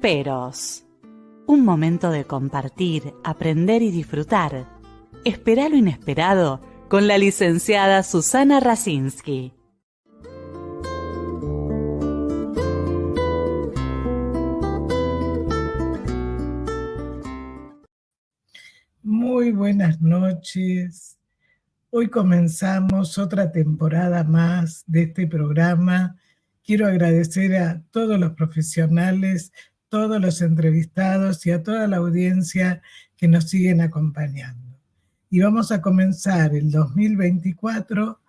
Peros. Un momento de compartir, aprender y disfrutar. Espera lo inesperado con la licenciada Susana Rasinski. Muy buenas noches. Hoy comenzamos otra temporada más de este programa. Quiero agradecer a todos los profesionales, todos los entrevistados y a toda la audiencia que nos siguen acompañando. Y vamos a comenzar el 2024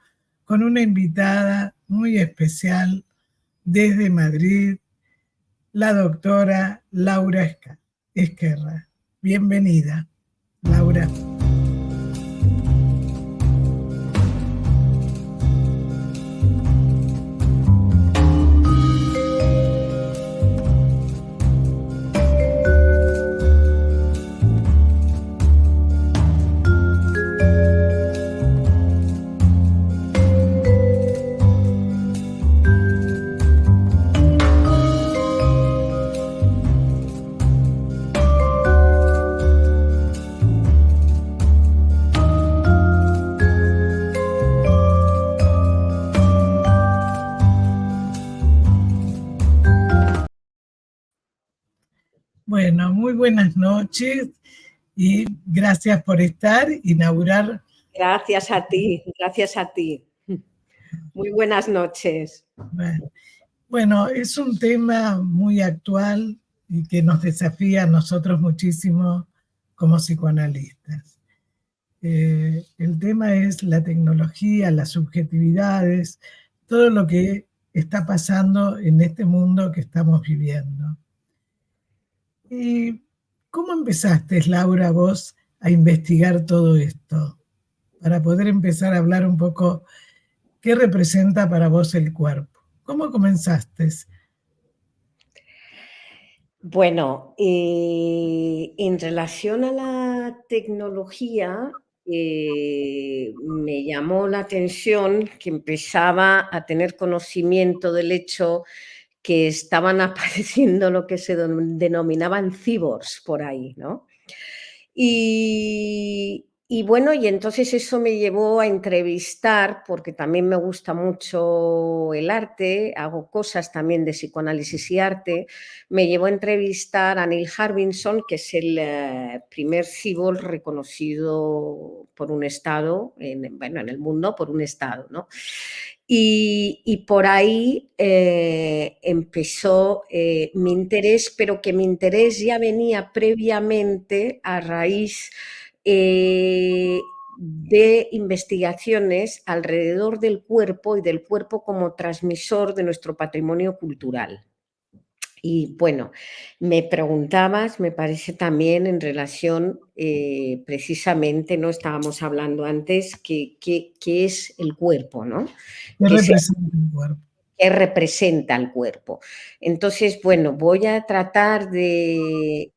con una invitada muy especial desde Madrid, la doctora Laura Esquerra. Bienvenida, Laura. Bueno, muy buenas noches y gracias por estar, inaugurar. Gracias a ti, gracias a ti. Muy buenas noches. Bueno, es un tema muy actual y que nos desafía a nosotros muchísimo como psicoanalistas. El tema es la tecnología, las subjetividades, todo lo que está pasando en este mundo que estamos viviendo. ¿Y cómo empezaste, Laura, vos a investigar todo esto? Para poder empezar a hablar un poco, ¿qué representa para vos el cuerpo? ¿Cómo comenzaste? Bueno, en relación a la tecnología, me llamó la atención que empezaba a tener conocimiento del hecho que estaban apareciendo lo que se denominaban cyborgs por ahí, ¿no? Y bueno, y entonces eso me llevó a entrevistar, porque también me gusta mucho el arte, hago cosas también de psicoanálisis y arte, me llevó a entrevistar a Neil Harbinson, que es el primer cyborg reconocido por un estado, en el mundo, por un estado, ¿no? Y por ahí empezó mi interés, pero que mi interés ya venía previamente a raíz de investigaciones alrededor del cuerpo y del cuerpo como transmisor de nuestro patrimonio cultural. Y bueno, me preguntabas, me parece también en relación, precisamente, ¿no? Estábamos hablando antes, ¿qué es el cuerpo, ¿no? ¿Qué representa el cuerpo? ¿Qué representa el cuerpo? Entonces, bueno, voy a tratar de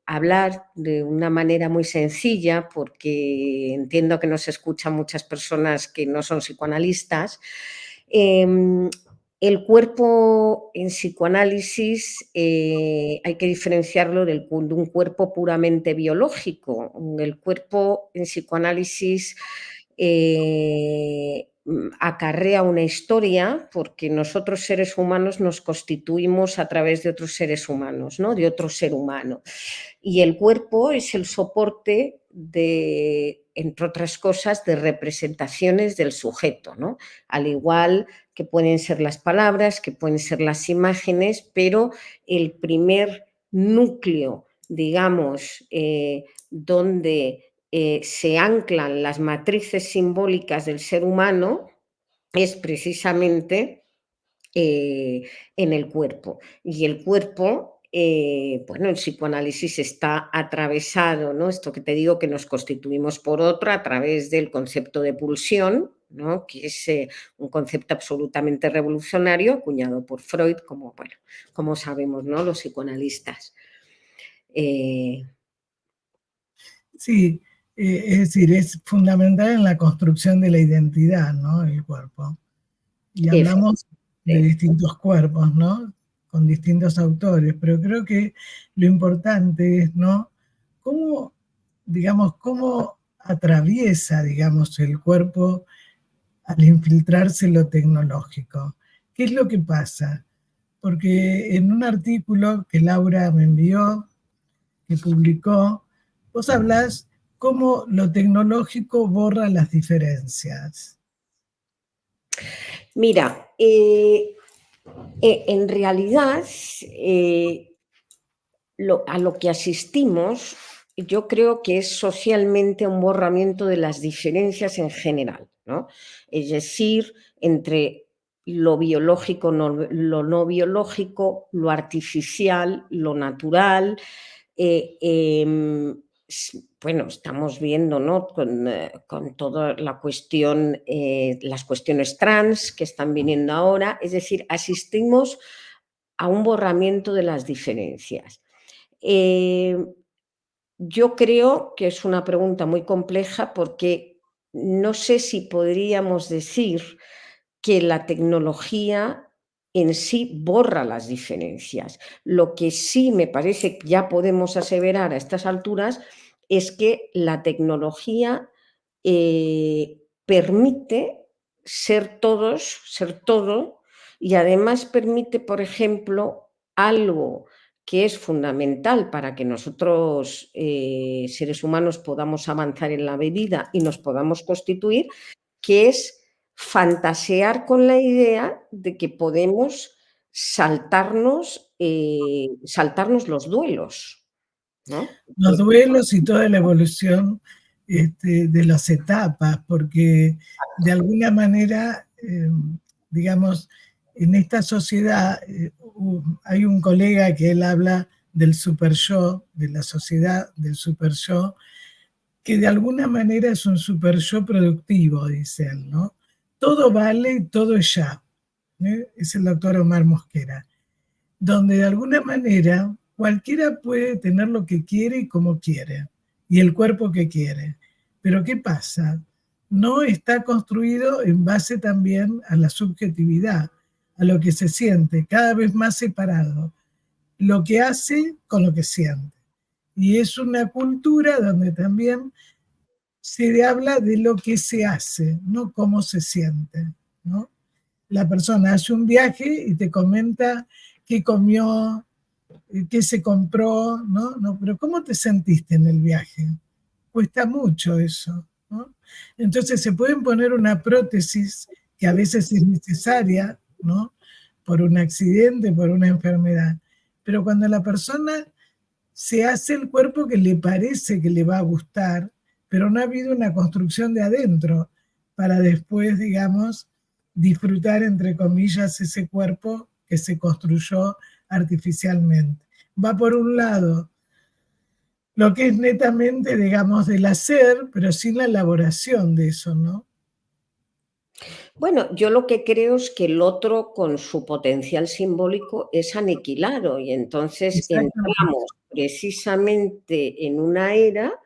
hablar de una manera muy sencilla, porque entiendo que nos escuchan muchas personas que no son psicoanalistas. El cuerpo en psicoanálisis hay que diferenciarlo de un cuerpo puramente biológico. El cuerpo en psicoanálisis acarrea una historia, porque nosotros seres humanos nos constituimos a través de otros seres humanos, ¿no? De otro ser humano. Y el cuerpo es el soporte de, entre otras cosas, de representaciones del sujeto, ¿no? Al igual que pueden ser las palabras, que pueden ser las imágenes, pero el primer núcleo, digamos, donde se anclan las matrices simbólicas del ser humano es precisamente en el cuerpo. Y el cuerpo, bueno, el psicoanálisis está atravesado, ¿no? Esto que te digo, que nos constituimos por otro a través del concepto de pulsión, ¿no? Que es un concepto absolutamente revolucionario, acuñado por Freud, como, bueno, como sabemos, ¿no? Los psicoanalistas. Sí, es decir, es fundamental en la construcción de la identidad, ¿no? El cuerpo. Y hablamos de distintos cuerpos, ¿no? con distintos autores, pero creo que lo importante es, ¿no? Cómo, digamos, cómo atraviesa, digamos, el cuerpo al infiltrarse lo tecnológico. ¿Qué es lo que pasa? Porque en un artículo que Laura me envió, que publicó, vos hablás cómo lo tecnológico borra las diferencias. Mira, en realidad a lo que asistimos, yo creo que es socialmente un borramiento de las diferencias en general, ¿no? Es decir, entre lo biológico, lo no biológico, lo artificial, lo natural. Bueno, estamos viendo, ¿no? Con toda la cuestión, las cuestiones trans que están viniendo ahora, es decir, asistimos a un borramiento de las diferencias. Yo creo que es una pregunta muy compleja porque no sé si podríamos decir que la tecnología en sí borra las diferencias. Lo que sí me parece que ya podemos aseverar a estas alturas es que la tecnología permite ser todos, ser todo, y además permite, por ejemplo, algo que es fundamental para que nosotros, seres humanos, podamos avanzar en la vida y nos podamos constituir, que es fantasear con la idea de que podemos saltarnos los duelos, ¿no? Los duelos y toda la evolución de las etapas, porque de alguna manera, digamos, en esta sociedad hay un colega que él habla del super yo, de la sociedad del super yo, que de alguna manera es un super yo productivo, dice él, ¿no? Todo vale, todo es ya. Es el doctor Omar Mosquera, donde de alguna manera cualquiera puede tener lo que quiere y como quiere, y el cuerpo que quiere. Pero ¿qué pasa? No está construido en base también a la subjetividad, a lo que se siente, cada vez más separado, lo que hace con lo que siente. Y es una cultura donde también se habla de lo que se hace, no cómo se siente, ¿no? La persona hace un viaje y te comenta qué comió, qué se compró, ¿no? No, pero ¿cómo te sentiste en el viaje? Cuesta mucho eso, ¿no? Entonces se pueden poner una prótesis que a veces es necesaria, ¿no? Por un accidente, por una enfermedad. Pero cuando la persona se hace el cuerpo que le parece que le va a gustar, pero no ha habido una construcción de adentro para después, digamos, disfrutar, entre comillas, ese cuerpo que se construyó artificialmente. Va por un lado lo que es netamente, digamos, del hacer, pero sin la elaboración de eso, ¿no? Bueno, yo lo que creo es que el otro, con su potencial simbólico, es aniquilado, y entonces entramos precisamente en una era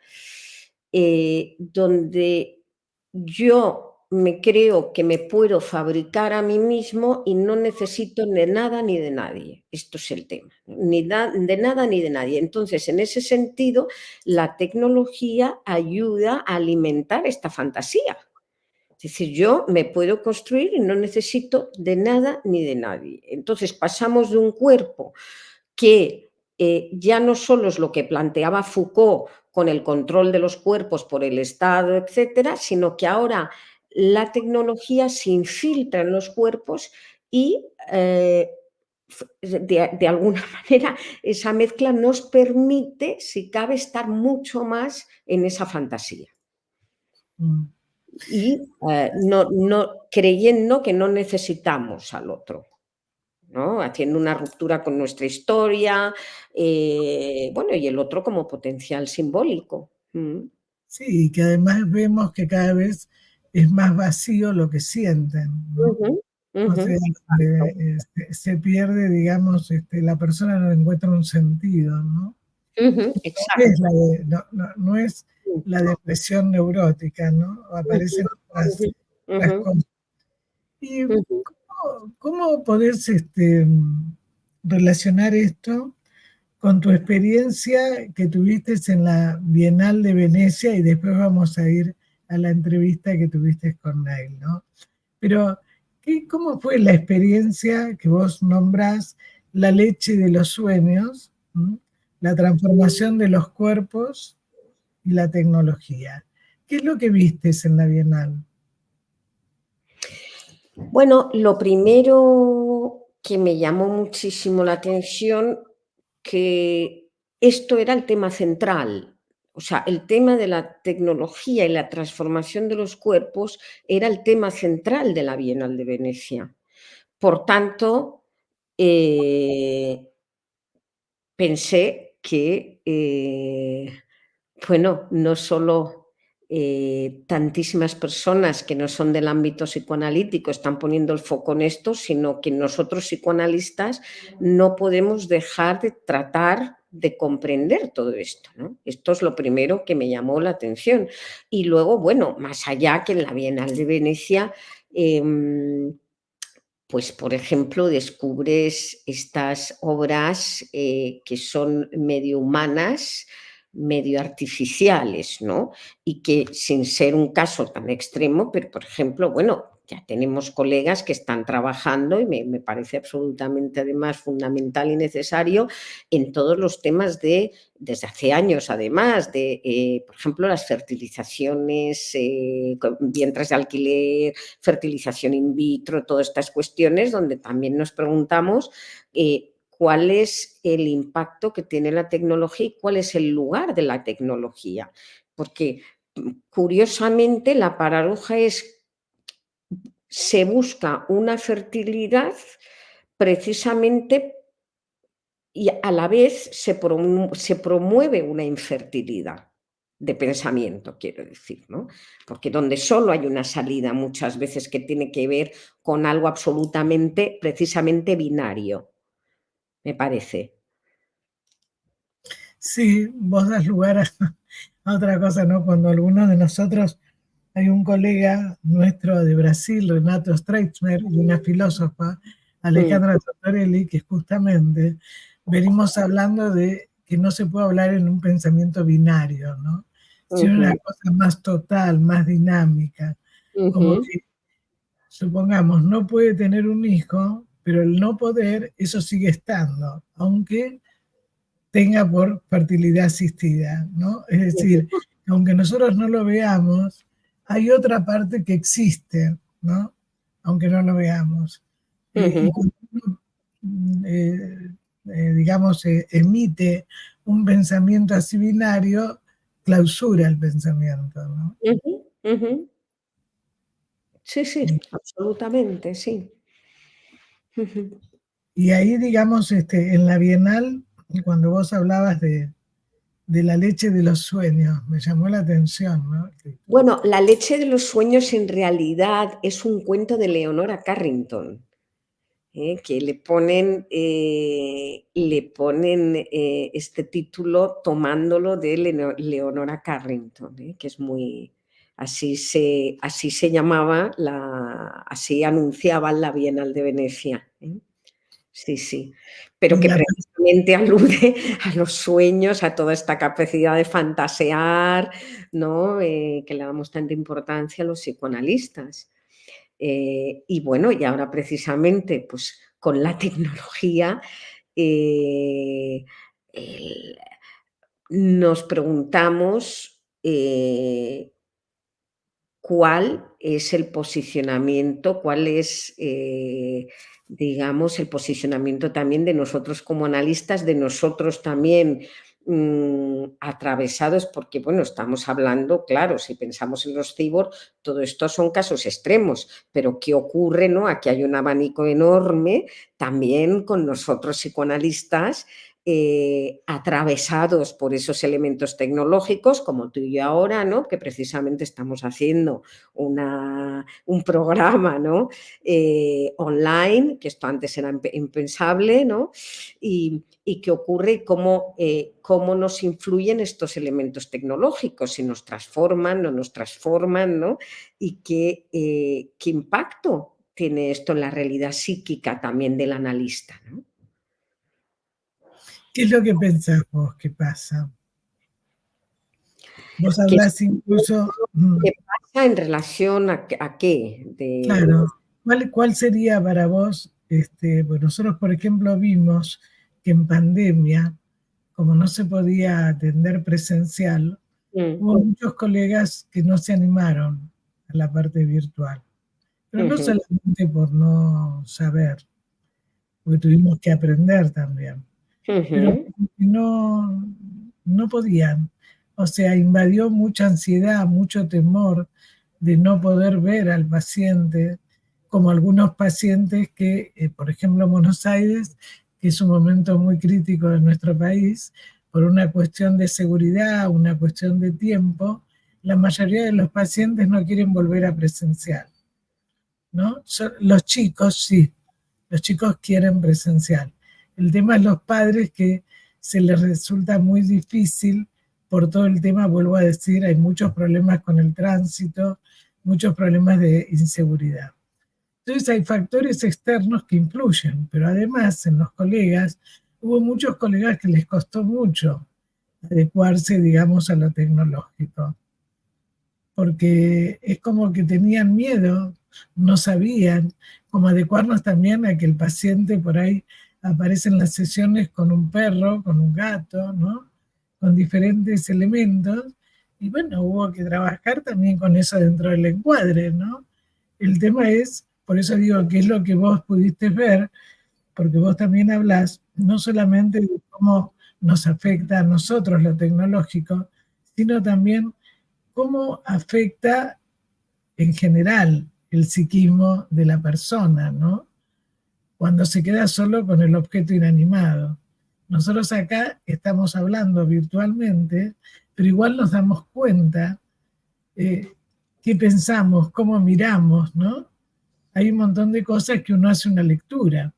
donde yo me creo que me puedo fabricar a mí mismo y no necesito de nada ni de nadie. Esto es el tema, ni de nada ni de nadie. Entonces, en ese sentido, la tecnología ayuda a alimentar esta fantasía. Es decir, yo me puedo construir y no necesito de nada ni de nadie. Entonces, pasamos de un cuerpo que ya no solo es lo que planteaba Foucault con el control de los cuerpos por el Estado, etcétera, sino que ahora la tecnología se infiltra en los cuerpos y de alguna manera esa mezcla nos permite, si cabe, estar mucho más en esa fantasía. Y creyendo que no necesitamos al otro, ¿no? Haciendo una ruptura con nuestra historia, bueno, y el otro como potencial simbólico. Sí, que además vemos que cada vez es más vacío lo que sienten, ¿no? O sea, se pierde, digamos, la persona no encuentra un sentido, ¿no? Exacto. No es la depresión neurótica, ¿no? Aparecen otras cosas. ¿Y cómo podés relacionar esto con tu experiencia que tuviste en la Bienal de Venecia y después vamos a ir a la entrevista que tuviste con Neil, ¿no? Pero, ¿cómo fue la experiencia que vos nombrás la leche de los sueños, la transformación de los cuerpos y la tecnología? ¿Qué es lo que vistes en la Bienal? Bueno, lo primero que me llamó muchísimo la atención, que esto era el tema central. O sea, el tema de la tecnología y la transformación de los cuerpos era el tema central de la Bienal de Venecia. Por tanto, pensé que, bueno, no solo tantísimas personas que no son del ámbito psicoanalítico están poniendo el foco en esto, sino que nosotros psicoanalistas no podemos dejar de tratar de comprender todo esto, ¿no? Esto es lo primero que me llamó la atención. Y luego, bueno, más allá que en la Bienal de Venecia, pues, por ejemplo, descubres estas obras que son medio humanas, medio artificiales, ¿no? Y que sin ser un caso tan extremo, pero por ejemplo, bueno, ya tenemos colegas que están trabajando y me parece absolutamente además fundamental y necesario en todos los temas desde hace años además, por ejemplo, las fertilizaciones, vientres de alquiler, fertilización in vitro, todas estas cuestiones donde también nos preguntamos cuál es el impacto que tiene la tecnología y cuál es el lugar de la tecnología. Porque curiosamente la paradoja es, se busca una fertilidad precisamente y a la vez se promueve una infertilidad de pensamiento, quiero decir, ¿no? Porque donde solo hay una salida muchas veces que tiene que ver con algo absolutamente, precisamente binario, me parece. Sí, vos das lugar a otra cosa, ¿no? Cuando algunos de nosotros, hay un colega nuestro de Brasil, Renato Streichmer, y una filósofa, Alejandra Tortorelli, que justamente venimos hablando de que no se puede hablar en un pensamiento binario, ¿no? Sino una cosa más total, más dinámica, como que, supongamos, no puede tener un hijo, pero el no poder, eso sigue estando, aunque tenga por fertilidad asistida, ¿no? Es decir, aunque nosotros no lo veamos, hay otra parte que existe, ¿no? Aunque no lo veamos. Y cuando uno, digamos, emite un pensamiento así binario, clausura el pensamiento, ¿no? Sí, sí, absolutamente, sí. Y ahí, digamos, en la Bienal, cuando vos hablabas de la leche de los sueños, me llamó la atención, ¿no? Bueno, La leche de los sueños en realidad es un cuento de Leonora Carrington, que le ponen este título tomándolo de Leonora Carrington, que es muy... Así se llamaba, así anunciaban la Bienal de Venecia. Sí, sí, pero que precisamente alude a los sueños, a toda esta capacidad de fantasear, ¿no? Que le damos tanta importancia a los psicoanalistas. Y bueno, y ahora precisamente, pues con la tecnología, nos preguntamos cuál es el posicionamiento, cuál es, digamos, el posicionamiento también de nosotros como analistas, de nosotros también atravesados, porque, bueno, estamos hablando, claro, si pensamos en los cyborgs, todo esto son casos extremos, pero ¿qué ocurre, no? Aquí hay un abanico enorme también con nosotros psicoanalistas atravesados por esos elementos tecnológicos, como tú y yo ahora, ¿no? Que precisamente estamos haciendo un programa, ¿no? Online, que esto antes era impensable, ¿no? Y qué ocurre y cómo nos influyen estos elementos tecnológicos, si nos transforman, no nos transforman, ¿no? Y qué impacto tiene esto en la realidad psíquica también del analista, ¿no? ¿Qué es lo que pensás vos que pasa? Vos ¿Qué, hablás incluso, qué pasa en relación a qué? claro, ¿cuál sería para vos, pues nosotros por ejemplo vimos que en pandemia, como no se podía atender presencial, hubo muchos colegas que no se animaron a la parte virtual, pero no solamente por no saber, porque tuvimos que aprender también, pero no podían. O sea, invadió mucha ansiedad, mucho temor de no poder ver al paciente, como algunos pacientes que, por ejemplo, en Buenos Aires, que es un momento muy crítico de nuestro país, por una cuestión de seguridad, una cuestión de tiempo, la mayoría de los pacientes no quieren volver a presencial, ¿no? Los chicos sí, los chicos quieren presencial. El tema es los padres que se les resulta muy difícil por todo el tema, vuelvo a decir, hay muchos problemas con el tránsito, muchos problemas de inseguridad. Entonces hay factores externos que influyen, pero además en los colegas, hubo muchos colegas que les costó mucho adecuarse, digamos, a lo tecnológico, porque es como que tenían miedo, no sabían cómo adecuarnos también a que el paciente por ahí aparece en las sesiones con un perro, con un gato, ¿no? Con diferentes elementos. Y bueno, hubo que trabajar también con eso dentro del encuadre, ¿no? El tema es, por eso digo, qué es lo que vos pudiste ver, porque vos también hablás no solamente de cómo nos afecta a nosotros lo tecnológico, sino también cómo afecta en general el psiquismo de la persona, ¿no? Cuando se queda solo con el objeto inanimado. Nosotros acá estamos hablando virtualmente, pero igual nos damos cuenta qué pensamos, cómo miramos, ¿no? Hay un montón de cosas que uno hace una lectura.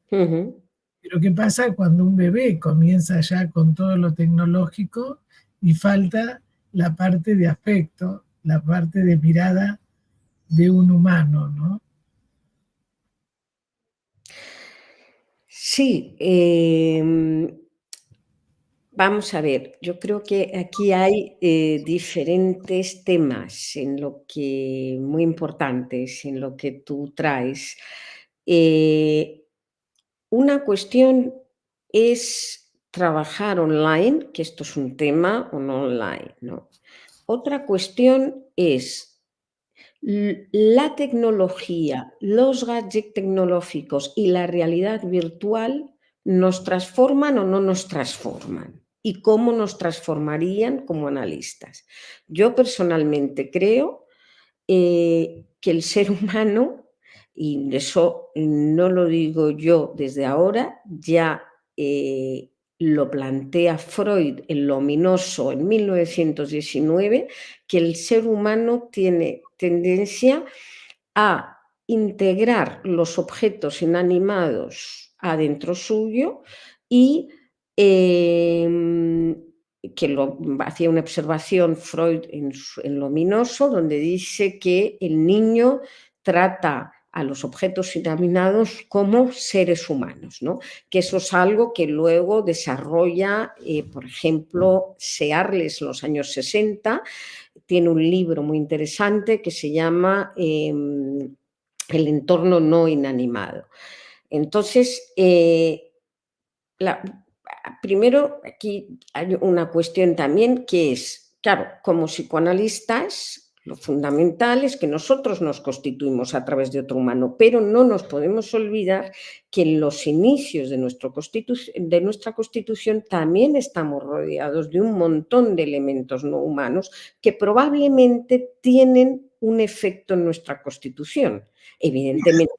Pero ¿qué pasa cuando un bebé comienza ya con todo lo tecnológico y falta la parte de afecto, la parte de mirada de un humano, ¿no? Sí, vamos a ver, yo creo que aquí hay diferentes temas en lo que, muy importantes en lo que tú traes. Una cuestión es trabajar online, que esto es un tema o no online, ¿no? Otra cuestión es la tecnología, los gadgets tecnológicos y la realidad virtual nos transforman o no nos transforman y cómo nos transformarían como analistas. Yo personalmente creo que el ser humano, y eso no lo digo yo desde ahora, ya lo plantea Freud en Lo ominoso en 1919, que el ser humano tiene tendencia a integrar los objetos inanimados adentro suyo y que hacía una observación Freud en Lo ominoso, donde dice que el niño trata a los objetos inanimados como seres humanos, ¿no? Que eso es algo que luego desarrolla, por ejemplo, Searles en los años 60, tiene un libro muy interesante que se llama El entorno no inanimado. Entonces, primero aquí hay una cuestión también que es, claro, como psicoanalistas, lo fundamental es que nosotros nos constituimos a través de otro humano, pero no nos podemos olvidar que en los inicios de nuestra constitución también estamos rodeados de un montón de elementos no humanos que probablemente tienen un efecto en nuestra constitución. Evidentemente,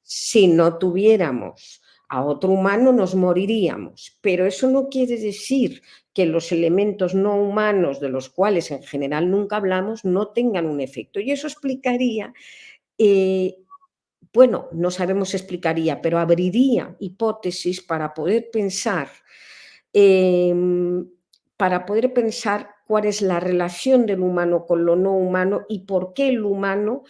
si no tuviéramos a otro humano nos moriríamos, pero eso no quiere decir que los elementos no humanos, de los cuales en general nunca hablamos, no tengan un efecto. Y eso explicaría, bueno, no sabemos si explicaría, pero abriría hipótesis para poder pensar cuál es la relación del humano con lo no humano y por qué el humano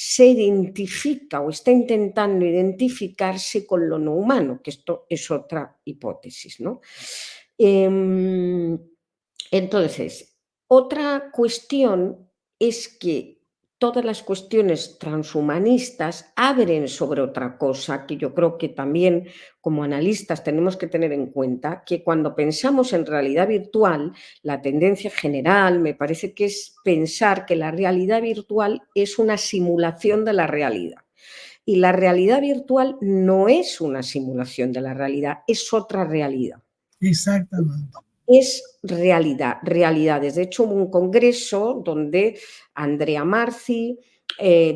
se identifica o está intentando identificarse con lo no humano, que esto es otra hipótesis, ¿no? Entonces, otra cuestión es que todas las cuestiones transhumanistas abren sobre otra cosa que yo creo que también como analistas tenemos que tener en cuenta, que cuando pensamos en realidad virtual, la tendencia general me parece que es pensar que la realidad virtual es una simulación de la realidad. Y la realidad virtual no es una simulación de la realidad, es otra realidad. Exactamente. Es realidades. De hecho, hubo un congreso donde Andrea Marzi,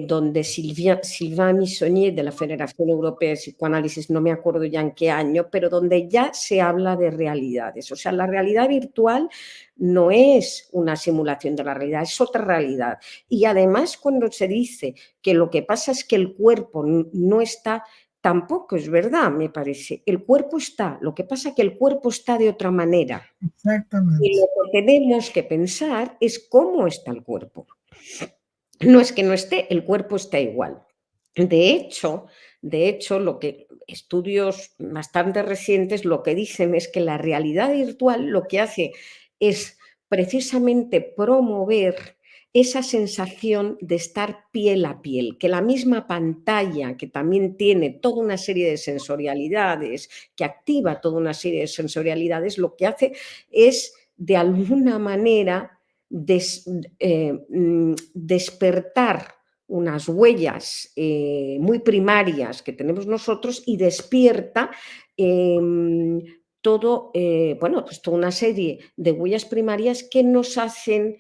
donde Sylvain Missonnier de la Federación Europea de Psicoanálisis, no me acuerdo ya en qué año, pero donde ya se habla de realidades. O sea, la realidad virtual no es una simulación de la realidad, es otra realidad. Y además, cuando se dice que lo que pasa es que el cuerpo no está, tampoco es verdad, me parece. El cuerpo está, lo que pasa es que el cuerpo está de otra manera. Exactamente. Y lo que tenemos que pensar es cómo está el cuerpo. No es que no esté, el cuerpo está igual. De hecho, lo que estudios bastante recientes lo que dicen es que la realidad virtual lo que hace es precisamente promover esa sensación de estar piel a piel, que la misma pantalla, que también tiene toda una serie de sensorialidades, que activa toda una serie de sensorialidades, lo que hace es, de alguna manera, despertar unas huellas muy primarias que tenemos nosotros y despierta pues toda una serie de huellas primarias que nos hacen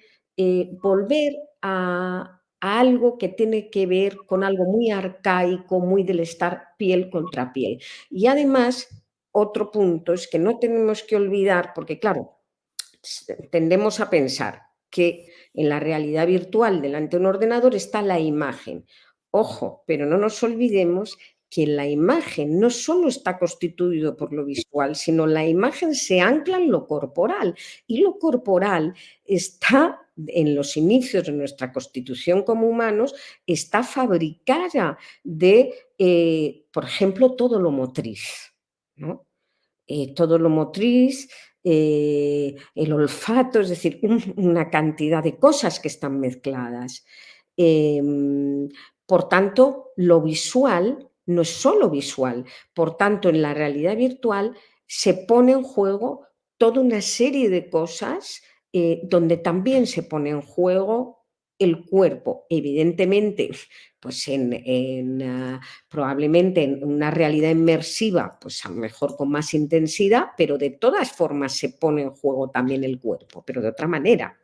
volver a algo que tiene que ver con algo muy arcaico, muy del estar piel contra piel. Y además, otro punto es que no tenemos que olvidar, porque claro, tendemos a pensar que en la realidad virtual delante de un ordenador está la imagen. Ojo, pero no nos olvidemos que la imagen no solo está constituido por lo visual, sino la imagen se ancla en lo corporal y lo corporal está en los inicios de nuestra constitución como humanos, está fabricada de, por ejemplo, todo lo motriz, ¿no? Todo lo motriz, el olfato, es decir, una cantidad de cosas que están mezcladas. Por tanto, lo visual no es solo visual. Por tanto, en la realidad virtual se pone en juego toda una serie de cosas donde también se pone en juego el cuerpo. Evidentemente, pues probablemente en una realidad inmersiva, pues a lo mejor con más intensidad, pero de todas formas se pone en juego también el cuerpo, pero de otra manera.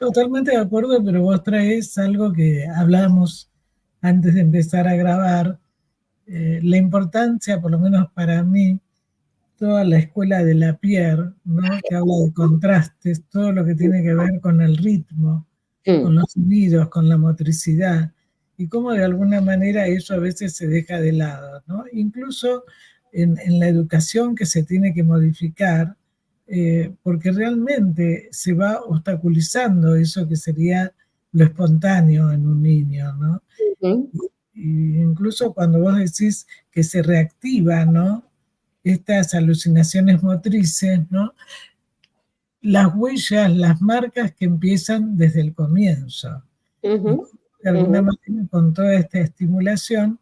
Totalmente de acuerdo, pero vos traes algo que hablamos antes de empezar a grabar, la importancia, por lo menos para mí, toda la escuela de Lapierre, ¿no? Que habla de contrastes, todo lo que tiene que ver con el ritmo, con los sonidos, con la motricidad, y cómo de alguna manera eso a veces se deja de lado, ¿no? Incluso en la educación que se tiene que modificar, porque realmente se va obstaculizando eso que sería lo espontáneo en un niño, ¿no? Y incluso cuando vos decís que se reactiva, ¿no? Estas alucinaciones motrices, ¿no? Las huellas, las marcas que empiezan desde el comienzo. De alguna manera, con toda esta estimulación,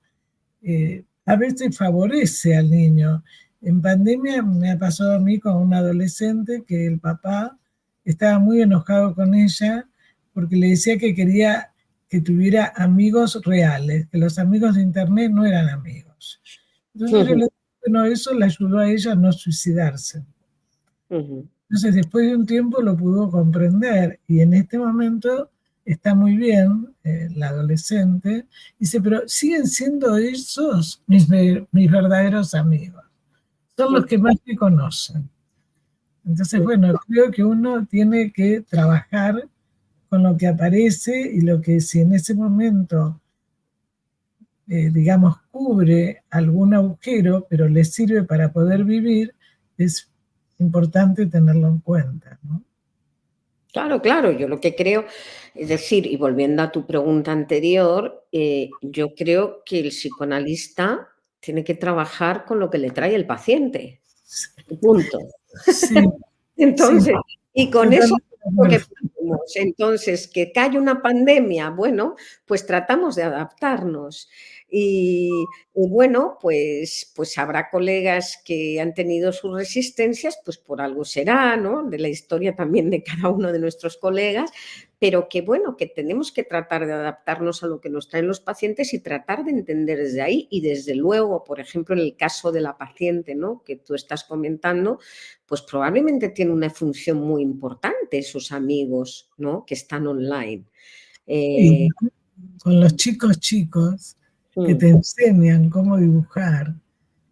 a veces favorece al niño. En pandemia me ha pasado a mí con una adolescente que el papá estaba muy enojado con ella porque le decía que quería que tuviera amigos reales, que los amigos de internet no eran amigos. Entonces yo le dije, bueno, eso le ayudó a ella a no suicidarse. Entonces después de un tiempo lo pudo comprender y en este momento está muy bien, la adolescente, dice, pero siguen siendo esos mis verdaderos amigos, son los que más me conocen. Entonces, bueno, creo que uno tiene que trabajar con lo que aparece y lo que si en ese momento, digamos, cubre algún agujero, pero le sirve para poder vivir, es importante tenerlo en cuenta, ¿no? Claro, claro, yo lo que creo, es decir, y volviendo a tu pregunta anterior, yo creo que el psicoanalista tiene que trabajar con lo que le trae el paciente, punto. Sí, sí, Entonces, y con eso totalmente de es lo que acuerdo. podemos. Entonces, que cae una pandemia, bueno, pues tratamos de adaptarnos. Y bueno, pues habrá colegas que han tenido sus resistencias, pues por algo será, ¿no? De la historia también de cada uno de nuestros colegas, pero que bueno, que tenemos que tratar de adaptarnos a lo que nos traen los pacientes y tratar de entender desde ahí. Y desde luego, por ejemplo, en el caso de la paciente, ¿no? Que tú estás comentando, pues probablemente tiene una función muy importante esos amigos, ¿no? Que están online. Y Eh, con los chicos que mm, te enseñan cómo dibujar,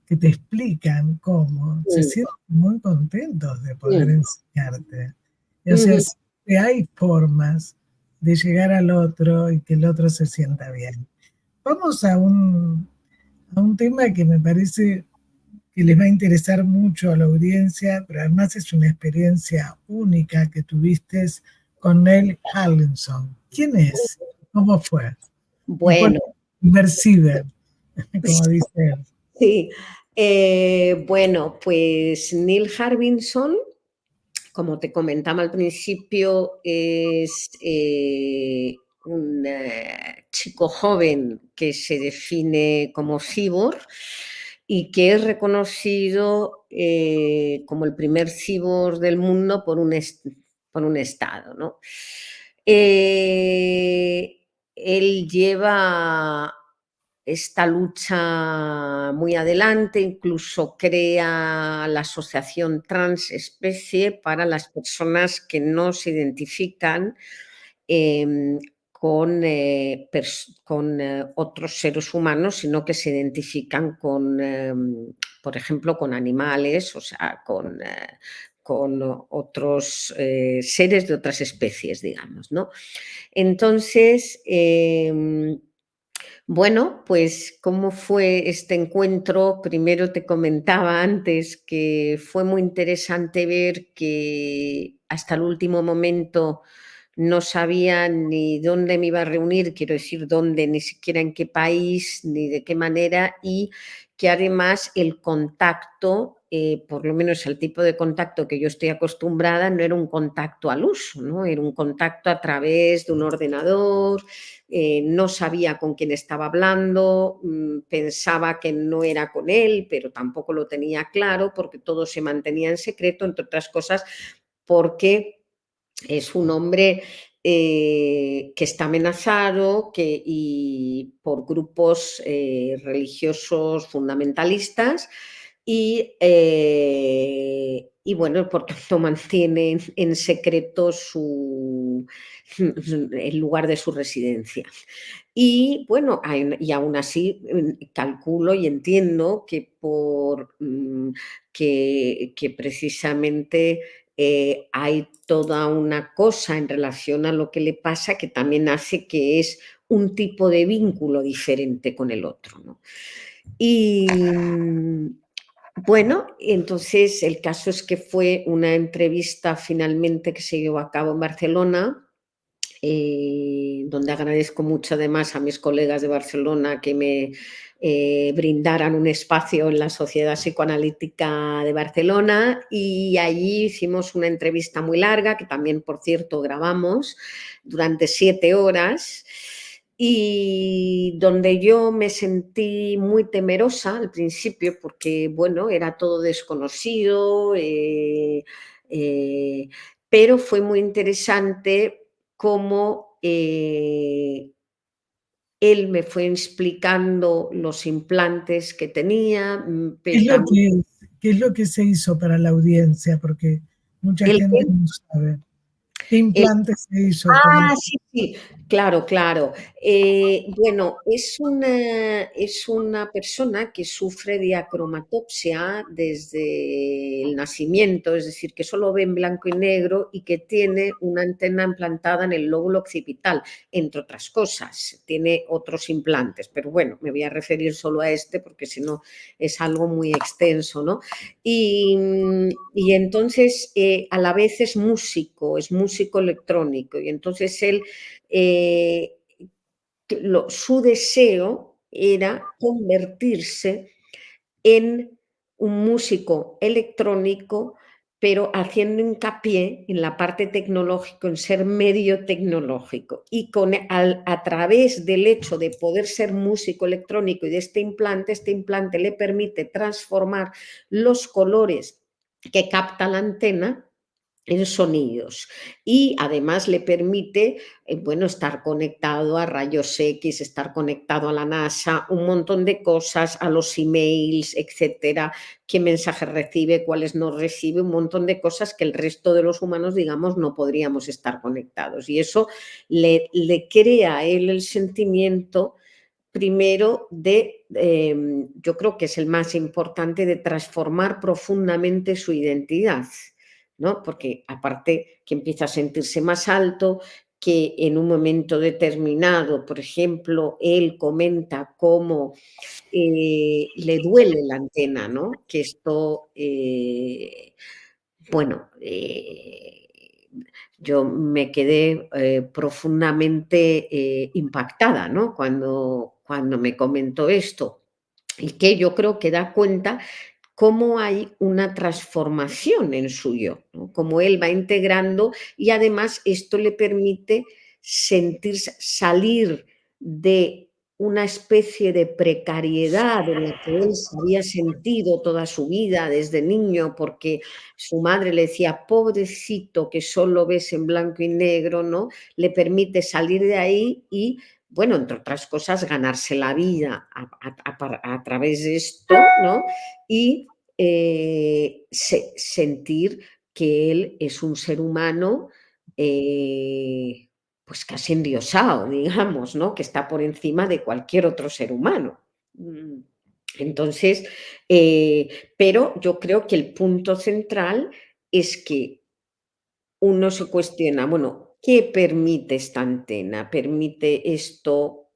que te explican cómo, se mm, sienten muy contentos de poder mm, enseñarte. Y, o sea, mm, siempre hay formas de llegar al otro y que el otro se sienta bien. Vamos a un tema que me parece que les va a interesar mucho a la audiencia, pero además es una experiencia única que tuviste con Neil Hallinson. ¿Quién es? ¿Cómo fue? ¿Y por bueno, qué inmersive, como dice él? sí. Bueno, pues Neil Harbinson, como te comentaba al principio, es un chico joven que se define como cyborg y que es reconocido como el primer cyborg del mundo por un estado, ¿no? Él lleva esta lucha muy adelante, incluso crea la Asociación Transespecie para las personas que no se identifican eh, con otros seres humanos, sino que se identifican por ejemplo, con animales, o sea, con otros seres de otras especies, digamos, ¿no? Entonces, bueno, pues cómo fue este encuentro. Primero te comentaba antes que fue muy interesante ver que hasta el último momento no sabía ni dónde me iba a reunir, quiero decir dónde, ni siquiera en qué país, ni de qué manera, y que además el contacto, por lo menos el tipo de contacto que yo estoy acostumbrada, no era un contacto al uso, ¿no? Era un contacto a través de un ordenador, no sabía con quién estaba hablando, pensaba que no era con él, pero tampoco lo tenía claro porque todo se mantenía en secreto, entre otras cosas porque es un hombre que está amenazado y por grupos religiosos fundamentalistas y bueno, por tanto mantiene en secreto el lugar de su residencia. Y bueno, y aún así calculo y entiendo que que precisamente hay toda una cosa en relación a lo que le pasa que también hace que es un tipo de vínculo diferente con el otro, ¿no? Y bueno, entonces el caso es que fue una entrevista finalmente que se llevó a cabo en Barcelona, donde agradezco mucho además a mis colegas de Barcelona que me brindaran un espacio en la Sociedad Psicoanalítica de Barcelona y allí hicimos una entrevista muy larga que también, por cierto, grabamos durante 7 horas y donde yo me sentí muy temerosa al principio porque, bueno, era todo desconocido, pero fue muy interesante cómo él me fue explicando los implantes que tenía, ¿Qué es pero lo también que, qué es lo que se hizo para la audiencia? Porque mucha el gente no sabe. ¿Qué el implante se hizo? Como, sí, sí, claro, claro. Bueno, es una persona que sufre de acromatopsia desde el nacimiento, es decir, que solo ve en blanco y negro y que tiene una antena implantada en el lóbulo occipital, entre otras cosas. Tiene otros implantes, pero bueno, me voy a referir solo a este porque si no es algo muy extenso, ¿no? Y entonces a la vez es músico músico electrónico. Y entonces él, su deseo era convertirse en un músico electrónico, pero haciendo hincapié en la parte tecnológica, en ser medio tecnológico. Y a través del hecho de poder ser músico electrónico y de este implante le permite transformar los colores que capta la antena en sonidos, y además le permite bueno, estar conectado a rayos X, estar conectado a la NASA, un montón de cosas, a los emails, etcétera, qué mensajes recibe, cuáles no recibe, un montón de cosas que el resto de los humanos, digamos, no podríamos estar conectados, y eso le crea a él el sentimiento primero de, yo creo que es el más importante, de transformar profundamente su identidad, ¿no? Porque aparte que empieza a sentirse más alto, que en un momento determinado, por ejemplo, él comenta cómo le duele la antena, ¿no? Que esto, bueno, yo me quedé profundamente impactada, ¿no? Cuando me comentó esto, y que yo creo que da cuenta cómo hay una transformación en su yo, ¿no? Cómo él va integrando, y además esto le permite salir de una especie de precariedad en la que él se había sentido toda su vida desde niño, porque su madre le decía, pobrecito, que solo ves en blanco y negro, ¿no? Le permite salir de ahí y, bueno, entre otras cosas, ganarse la vida a través de esto, ¿no? Y sentir que él es un ser humano pues casi endiosado, digamos, ¿no? Que está por encima de cualquier otro ser humano. Entonces, pero yo creo que el punto central es que uno se cuestiona, bueno, ¿qué permite esta antena? ¿Permite esto,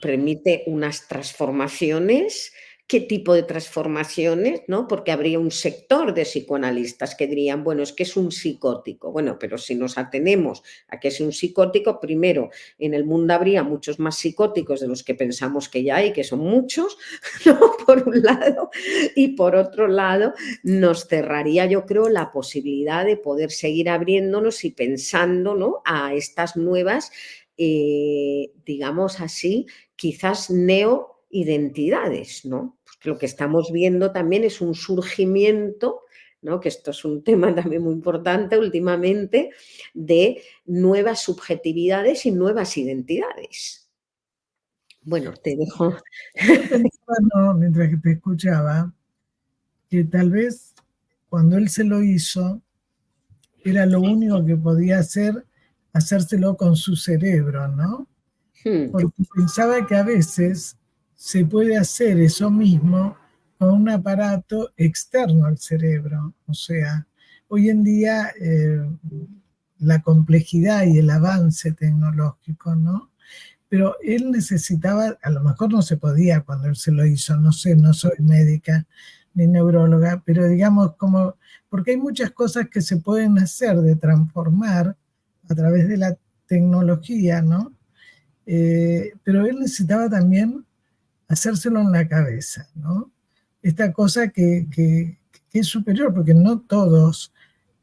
permite unas transformaciones? ¿Qué tipo de transformaciones? ¿No? Porque habría un sector de psicoanalistas que dirían, bueno, es que es un psicótico. Bueno, pero si nos atenemos a que es un psicótico, primero, en el mundo habría muchos más psicóticos de los que pensamos que ya hay, que son muchos, ¿no? Por un lado, y por otro lado, nos cerraría, yo creo, la posibilidad de poder seguir abriéndonos y pensando, ¿no? A estas nuevas, digamos así, quizás neoidentidades, ¿no? Porque lo que estamos viendo también es un surgimiento, ¿no? Que esto es un tema también muy importante últimamente, de nuevas subjetividades y nuevas identidades. Bueno, te dejo. Yo pensaba, no, mientras que te escuchaba, que tal vez cuando él se lo hizo, era lo único que podía hacer, hacérselo con su cerebro, ¿no? Porque pensaba que a veces se puede hacer eso mismo con un aparato externo al cerebro. O sea, hoy en día la complejidad y el avance tecnológico, ¿no? Pero él necesitaba, a lo mejor no se podía cuando él se lo hizo, no sé, no soy médica ni neuróloga, pero digamos como, porque hay muchas cosas que se pueden hacer de transformar a través de la tecnología, ¿no? Pero él necesitaba también hacérselo en la cabeza, ¿no? Esta cosa que es superior, porque no todos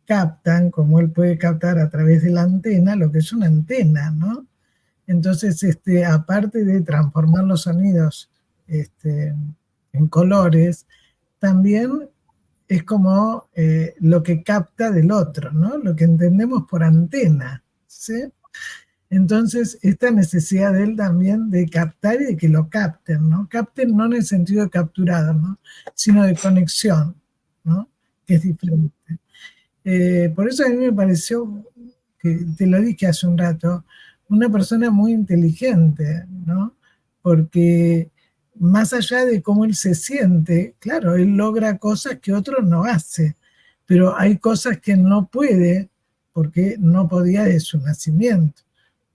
captan, como él puede captar a través de la antena, lo que es una antena, ¿no? Entonces, aparte de transformar los sonidos en colores, también es como lo que capta del otro, ¿no? Lo que entendemos por antena, ¿sí? Entonces, esta necesidad de él también de captar y de que lo capten, ¿no? Capten no en el sentido de capturado, ¿no? Sino de conexión, ¿no? Que es diferente. Por eso a mí me pareció, que te lo dije hace un rato, una persona muy inteligente, ¿no? Porque más allá de cómo él se siente, claro, él logra cosas que otros no hace, pero hay cosas que no puede porque no podía de su nacimiento,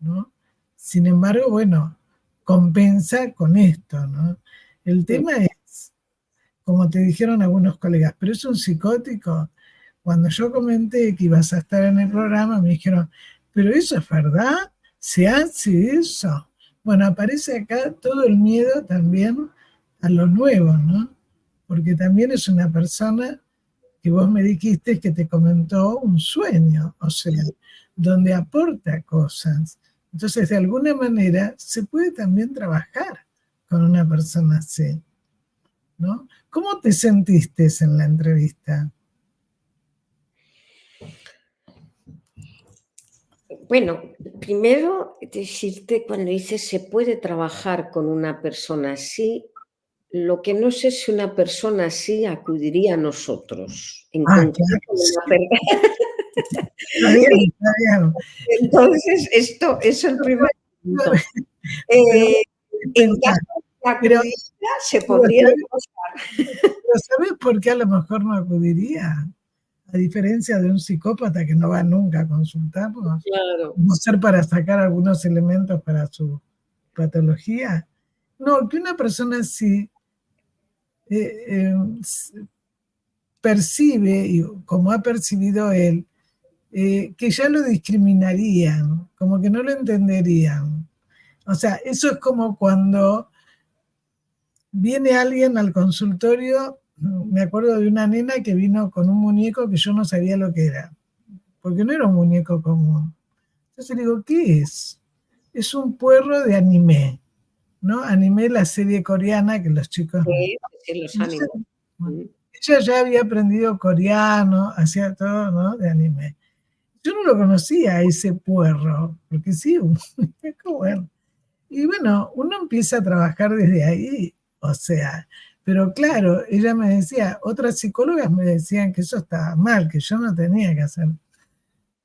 ¿no? Sin embargo, bueno, compensa con esto, ¿no? El tema es, como te dijeron algunos colegas, pero es un psicótico. cuando yo comenté que ibas a estar en el programa, me dijeron, pero eso es verdad, se hace eso. Bueno, aparece acá todo el miedo también a lo nuevo, ¿no? Porque también es una persona que vos me dijiste que te comentó un sueño, o sea, donde aporta cosas. Entonces, de alguna manera, se puede también trabajar con una persona así, ¿no? ¿Cómo te sentiste en la entrevista? Bueno, primero decirte, cuando dices se puede trabajar con una persona así, lo que no sé si una persona así acudiría a nosotros, en concreto Claro, sí, una persona. está bien, está bien. Entonces, esto es el primer punto. Pero En pensar, caso de pero, acudiría, se pero podría trabajar. ¿sabes por qué a lo mejor no acudiría? A diferencia de un psicópata que no va nunca a consultarnos, Claro. no ser para sacar algunos elementos para su patología. No, que una persona así percibe, y como ha percibido él, que ya lo discriminarían, como que no lo entenderían. O sea, eso es como cuando viene alguien al consultorio, me acuerdo de una nena que vino con un muñeco que yo no sabía lo que era, porque no era un muñeco común. Entonces le digo, ¿qué es? Es un puerro de anime, ¿no? Anime, la serie coreana que los chicos... Sí, sí, los Entonces, ánimos. bueno, ella ya había aprendido coreano, hacía todo, ¿no? De anime. Yo no lo conocía ese puerro, porque sí, bueno. Y bueno, uno empieza a trabajar desde ahí, o sea, pero claro, ella me decía, otras psicólogas me decían que eso estaba mal, que yo no tenía que hacer,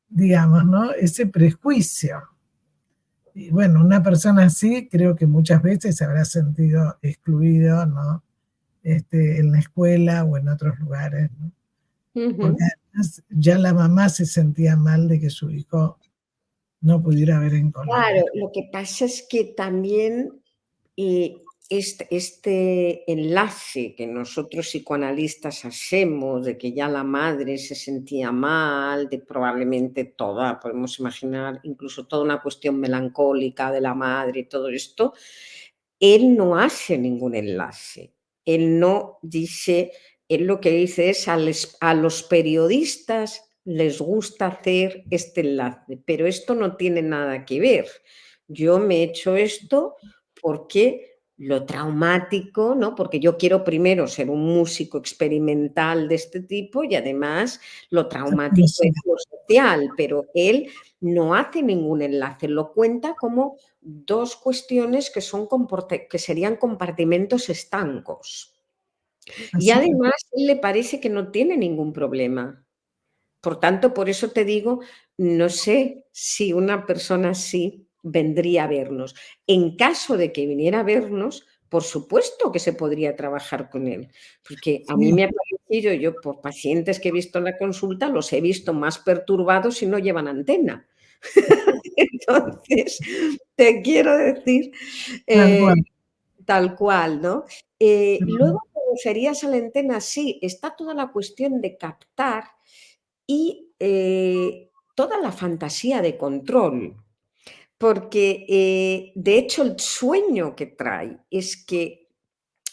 digamos, ¿no? Ese prejuicio. Y bueno, una persona así creo que muchas veces se habrá sentido excluido, ¿no? En la escuela o en otros lugares, ¿no? Porque además ya la mamá se sentía mal de que su hijo no pudiera ver en color. Claro, lo que pasa es que también este enlace que nosotros psicoanalistas hacemos de que ya la madre se sentía mal, de probablemente toda, podemos imaginar incluso toda una cuestión melancólica de la madre y todo esto, él no hace ningún enlace. Él no dice, él lo que dice es a los periodistas les gusta hacer este enlace, pero esto no tiene nada que ver. Yo me he hecho esto porque lo traumático, ¿no? Porque yo quiero primero ser un músico experimental de este tipo y además lo traumático es lo social, pero él no hace ningún enlace, lo cuenta como dos cuestiones que serían compartimentos estancos. Y Así, además, él le parece que no tiene ningún problema. Por tanto, por eso te digo, no sé si una persona así vendría a vernos. En caso de que viniera a vernos, por supuesto que se podría trabajar con él, porque a mí sí, me ha parecido, yo por pacientes que he visto en la consulta, los he visto más perturbados y no llevan antena. Entonces, te quiero decir, tal eh, cual. tal cual, ¿no? Luego te referías a la antena, sí, está toda la cuestión de captar y toda la fantasía de control, porque de hecho el sueño que trae es que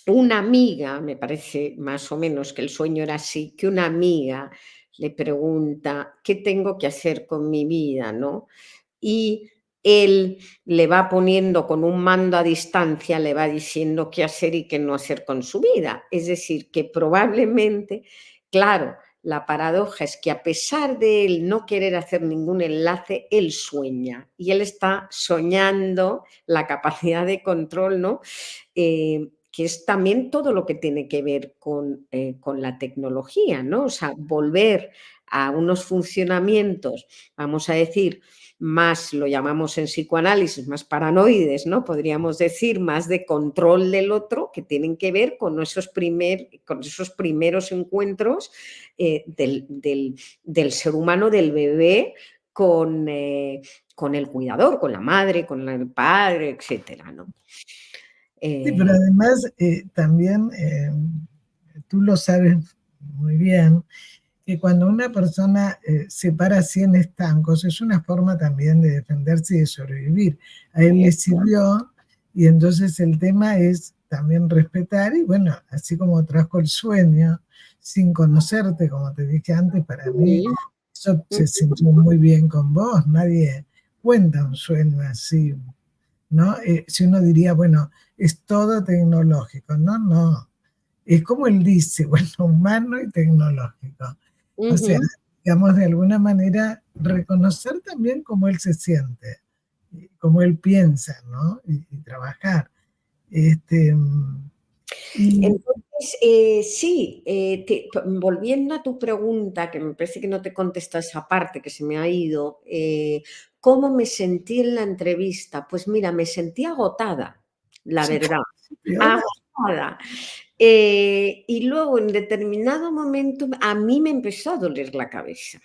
una amiga, me parece más o menos que el sueño era así, que una amiga le pregunta, ¿qué tengo que hacer con mi vida? ¿No? Y él le va poniendo con un mando a distancia, le va diciendo qué hacer y qué no hacer con su vida. Es decir, que probablemente, claro, la paradoja es que a pesar de él no querer hacer ningún enlace, él sueña y él está soñando la capacidad de control, ¿no? Que es también todo lo que tiene que ver con la tecnología, ¿no? O sea, volver a unos funcionamientos, vamos a decir, más, lo llamamos en psicoanálisis, más paranoides, ¿no? Podríamos decir, más de control del otro, que tienen que ver con esos primeros encuentros del ser humano, del bebé, con el cuidador, con la madre, con el padre, etcétera, ¿no? Sí, pero además también tú lo sabes muy bien, que cuando una persona se para así en estancos, es una forma también de defenderse y de sobrevivir. A él le sirvió, y entonces el tema es también respetar, y bueno, así como trajo el sueño, sin conocerte, como te dije antes, para mí eso se sintió muy bien con vos. Nadie cuenta un sueño así, ¿no? Si uno diría, bueno, es todo tecnológico, no, no. Es como él dice, bueno, humano y tecnológico. O sea, digamos, de alguna manera reconocer también cómo él se siente, cómo él piensa, ¿no? Y trabajar. Este, y, Entonces, sí, volviendo a tu pregunta, que me parece que no te contesta esa parte, que se me ha ido, ¿cómo me sentí en la entrevista? Pues mira, me sentí agotada, la sí, verdad, peor, agotada. Y luego, en determinado momento, a mí me empezó a doler la cabeza.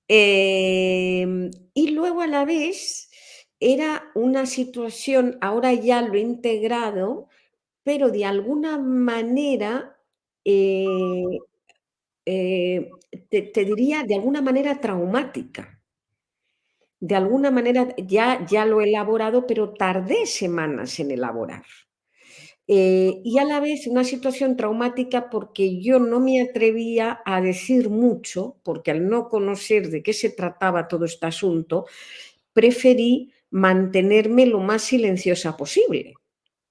Y luego a la vez era una situación, ahora ya lo he integrado, pero de alguna manera, eh, te diría, de alguna manera traumática. De alguna manera ya lo he elaborado, pero tardé semanas en elaborar. Y a la vez una situación traumática porque yo no me atrevía a decir mucho, porque al no conocer de qué se trataba todo este asunto, preferí mantenerme lo más silenciosa posible.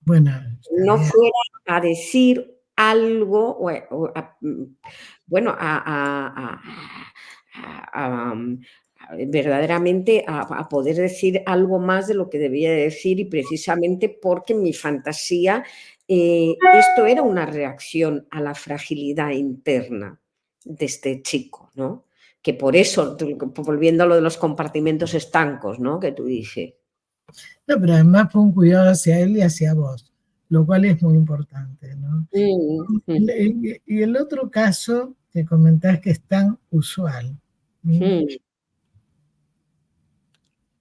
bueno, está No bien. fuera a decir algo bueno, verdaderamente a poder decir algo más de lo que debía decir, y precisamente porque mi fantasía, esto era una reacción a la fragilidad interna de este chico, ¿no? Que por eso, volviendo a lo de los compartimentos estancos, ¿no? Que tú dices. No, pero además fue un cuidado hacia él y hacia vos, lo cual es muy importante, ¿no? Y el otro caso que comentás que es tan usual, ¿sí?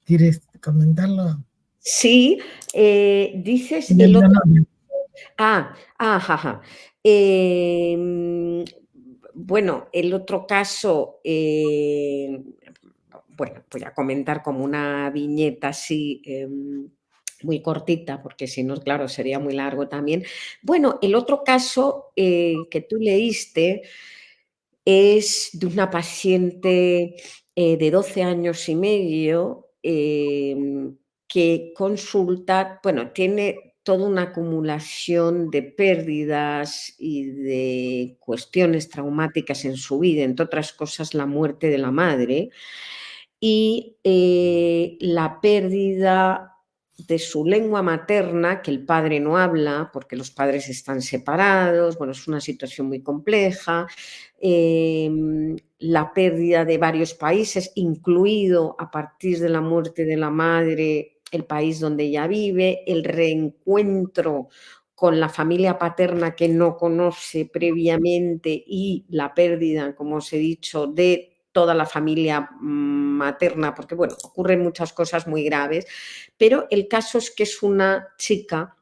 ¿Quieres comentarlo? Sí, dices el No, otro. no, no. Ajá. Bueno, el otro caso, bueno, voy a comentar como una viñeta así, muy cortita, porque si no, claro, sería muy largo también. Bueno, el otro caso que tú leíste es de una paciente de 12 años y medio, que consulta, bueno, tiene toda una acumulación de pérdidas y de cuestiones traumáticas en su vida, entre otras cosas la muerte de la madre y la pérdida de su lengua materna, que el padre no habla porque los padres están separados. Bueno, es una situación muy compleja. La pérdida de varios países, incluido a partir de la muerte de la madre, el país donde ella vive, el reencuentro con la familia paterna que no conoce previamente y la pérdida, como os he dicho, de toda la familia materna, porque bueno, ocurren muchas cosas muy graves, pero el caso es que es una chica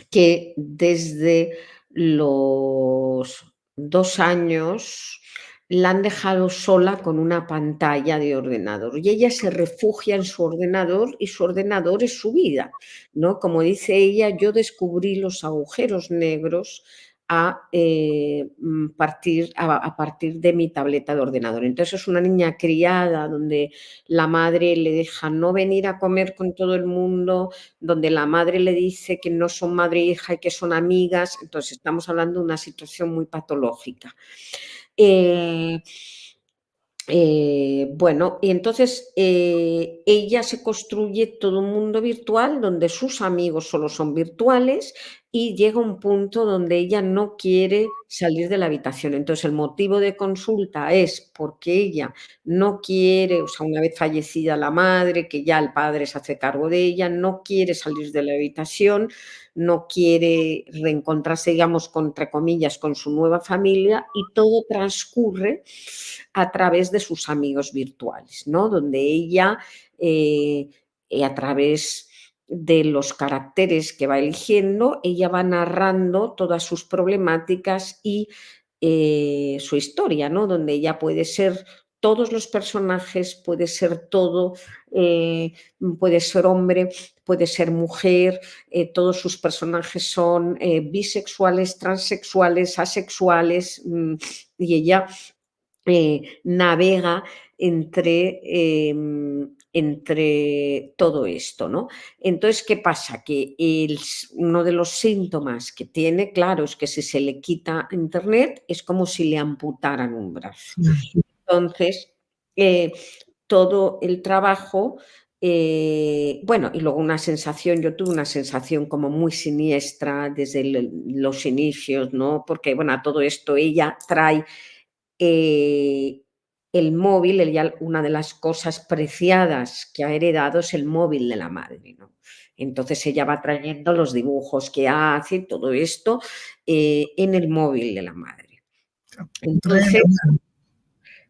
que desde los 2 años la han dejado sola con una pantalla de ordenador y ella se refugia en su ordenador y su ordenador es su vida, ¿no? Como dice ella, yo descubrí los agujeros negros a partir de mi tableta de ordenador. Entonces es una niña criada donde la madre le deja no venir a comer con todo el mundo, donde la madre le dice que no son madre e hija y que son amigas. Entonces estamos hablando de una situación muy patológica. Bueno, y entonces ella se construye todo un mundo virtual donde sus amigos solo son virtuales y llega un punto donde ella no quiere salir de la habitación. Entonces el motivo de consulta es porque ella no quiere, o sea, una vez fallecida la madre, que ya el padre se hace cargo de ella, no quiere salir de la habitación, no quiere reencontrarse, digamos, entre comillas, con su nueva familia, y todo transcurre a través de sus amigos virtuales, ¿no? Donde ella, a través de los caracteres que va eligiendo, ella va narrando todas sus problemáticas y su historia, ¿no? Donde ella puede ser todos los personajes, puede ser todo, puede ser hombre, puede ser mujer, todos sus personajes son bisexuales, transexuales, asexuales, y ella navega entre todo esto, ¿no? Entonces, ¿qué pasa? Que uno de los síntomas que tiene, claro, es que si se le quita internet es como si le amputaran un brazo. Entonces, todo el trabajo, bueno, y luego una sensación, yo tuve una sensación como muy siniestra desde los inicios, ¿no? Porque, bueno, a todo esto ella trae el móvil, una de las cosas preciadas que ha heredado es el móvil de la madre, ¿no? Entonces ella va trayendo los dibujos que hace, todo esto en el móvil de la madre. Entonces,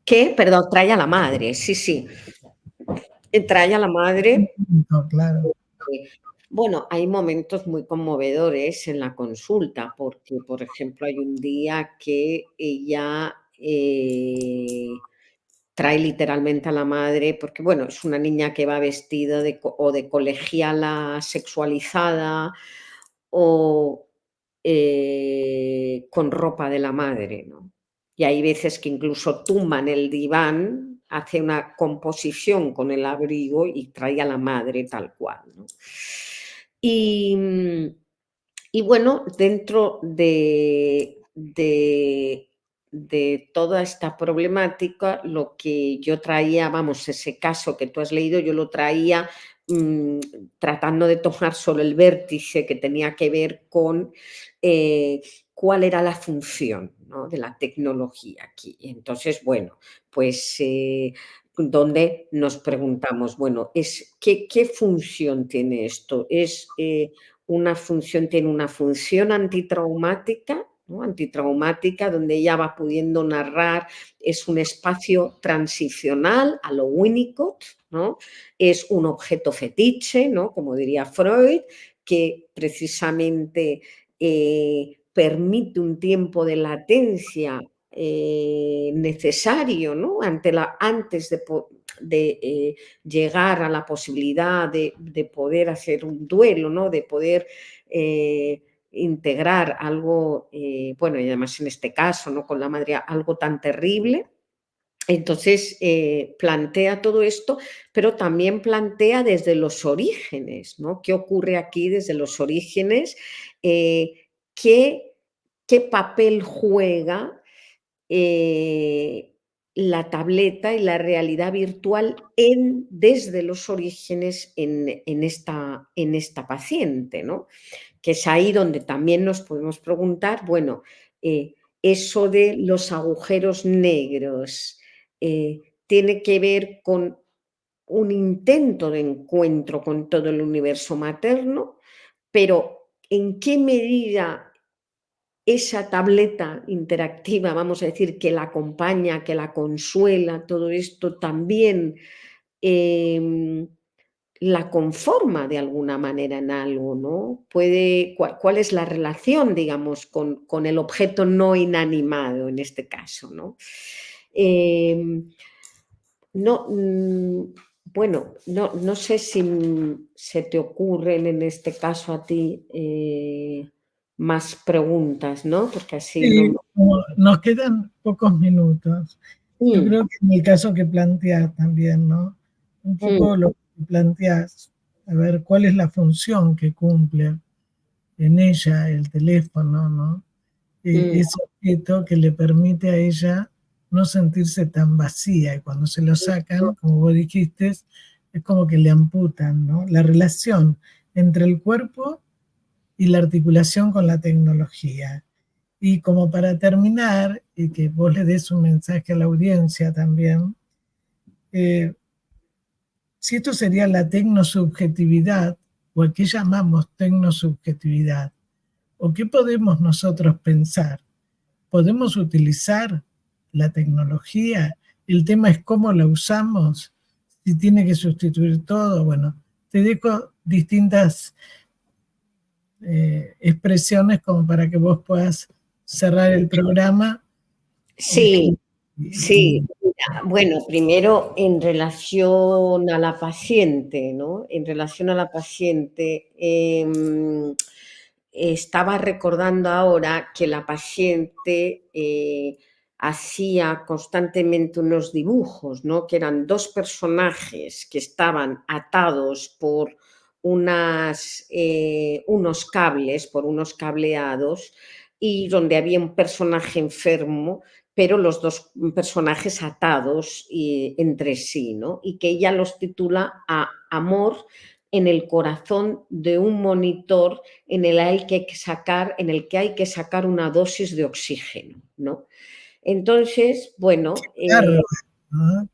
¿qué? Perdón, trae a la madre, sí. Trae a la madre. No, claro. Bueno, hay momentos muy conmovedores en la consulta, porque, por ejemplo, hay un día que ella trae literalmente a la madre, porque, bueno, es una niña que va vestida o de colegiala sexualizada o con ropa de la madre, ¿no? Y hay veces que incluso tumban el diván, hace una composición con el abrigo y trae a la madre tal cual, ¿no? Y bueno, dentro de toda esta problemática, lo que yo traía, vamos, ese caso que tú has leído, yo lo traía tratando de tomar solo el vértice que tenía que ver con cuál era la función, ¿no?, de la tecnología aquí. Entonces, bueno, pues donde nos preguntamos, bueno, ¿qué función tiene esto? Tiene una función antitraumática, ¿no? Antitraumática, donde ella va pudiendo narrar, es un espacio transicional a lo Winnicott, ¿no? Es un objeto fetiche, ¿no?, como diría Freud, que precisamente permite un tiempo de latencia necesario, ¿no?, antes de llegar a la posibilidad de poder hacer un duelo, ¿no?, de poder integrar algo, bueno, y además en este caso, ¿no?, con la madre, algo tan terrible. Entonces, plantea todo esto, pero también plantea desde los orígenes, ¿no? ¿Qué ocurre aquí desde los orígenes? ¿Qué papel juega la tableta y la realidad virtual desde los orígenes en esta paciente, ¿no? Que es ahí donde también nos podemos preguntar, bueno, eso de los agujeros negros tiene que ver con un intento de encuentro con todo el universo materno, pero ¿en qué medida esa tableta interactiva, vamos a decir, que la acompaña, que la consuela, todo esto también la conforma de alguna manera en algo, ¿no? ¿Cuál es la relación, digamos, con el objeto no inanimado en este caso, ¿no? Bueno, no sé si se te ocurren en este caso a ti más preguntas, ¿no? Porque así sí, nos quedan pocos minutos. Yo creo que en el caso que planteas también, ¿no? Un poco lo que planteas, a ver, ¿cuál es la función que cumple en ella el teléfono, ¿no? Ese objeto que le permite a ella no sentirse tan vacía, y cuando se lo sacan, como vos dijiste, es como que le amputan, ¿no? La relación entre el cuerpo y la articulación con la tecnología. Y como para terminar, y que vos le des un mensaje a la audiencia también, si esto sería la tecnosubjetividad, o a qué llamamos tecnosubjetividad, o qué podemos nosotros pensar, ¿podemos utilizar la tecnología? El tema es cómo la usamos, si tiene que sustituir todo. Bueno, te dejo distintas expresiones como para que vos puedas cerrar el programa Sí, sí. Mira, bueno, primero en relación a la paciente, ¿no? En relación a la paciente, estaba recordando ahora que la paciente hacía constantemente unos dibujos, ¿no? Que eran dos personajes que estaban atados por unos cables, por unos cableados, y donde había un personaje enfermo, pero los dos personajes atados entre sí, ¿no? Y que ella los titula a Amor en el corazón de un monitor en el que hay que sacar una dosis de oxígeno, ¿no? Entonces, bueno, Bárbaro, ¿no? ¿cómo?